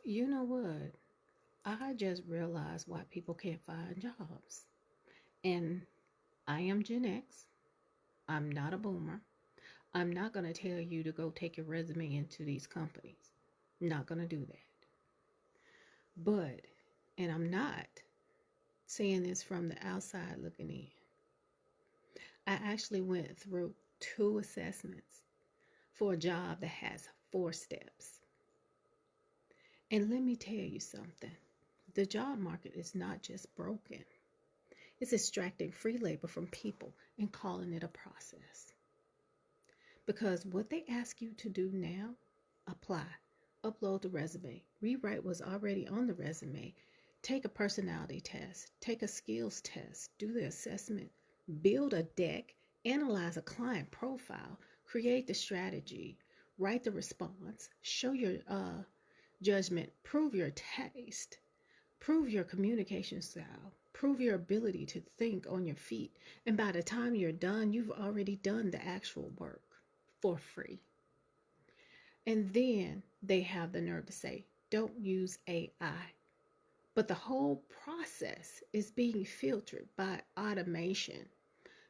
You know what? I just realized why people can't find jobs. And I am Gen X. I'm not a boomer. I'm not going to tell you to go take your resume into these companies. Not going to do that. But, and I'm not saying this from the outside looking in, I actually went through two assessments for a job that has four steps. And let me tell you something, the job market is not just broken, it's extracting free labor from people and calling it a process. Because what they ask you to do now, apply, upload the resume, rewrite what's already on the resume, take a personality test, take a skills test, do the assessment, build a deck, analyze a client profile, create the strategy, write the response, show your judgment, prove your taste, prove your communication style, prove your ability to think on your feet. And by the time you're done, you've already done the actual work for free. And then they have the nerve to say, don't use AI. But the whole process is being filtered by automation.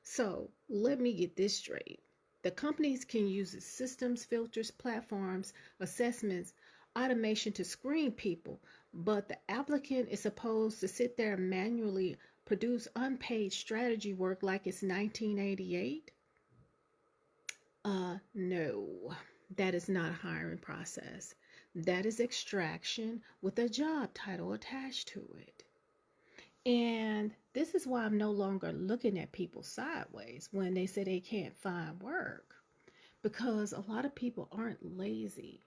So let me get this straight. The companies can use its systems, filters, platforms, assessments, automation to screen people, but the applicant is supposed to sit there and manually produce unpaid strategy work like it's 1988? No, that is not a hiring process. That is extraction with a job title attached to it. And this is why I'm no longer looking at people sideways when they say they can't find work. Because a lot of people aren't lazy.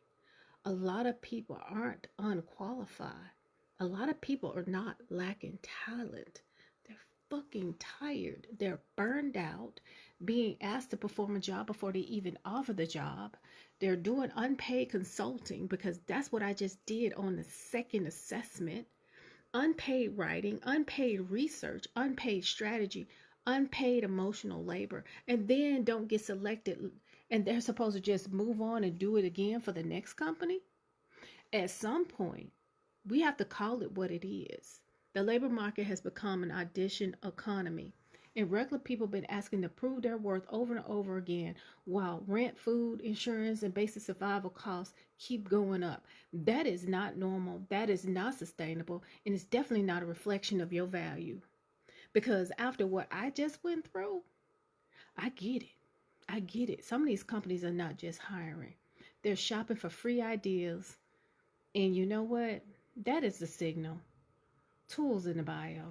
A lot of people aren't unqualified. A lot of people are not lacking talent. They're fucking tired. They're burned out, being asked to perform a job before they even offer the job. They're doing unpaid consulting because that's what I just did on the second assessment. Unpaid writing, unpaid research, unpaid strategy, unpaid emotional labor, and then don't get selected and they're supposed to just move on and do it again for the next company. At some point, we have to call it what it is. The labor market has become an audition economy, and regular people have been asking to prove their worth over and over again while rent, food, insurance, and basic survival costs keep going up. That is not normal. That is not sustainable, and it's definitely not a reflection of your value. Because after what I just went through, I get it. I get it. Some of these companies are not just hiring, they're shopping for free ideas. And you know what? That is the signal. Tools in the bio.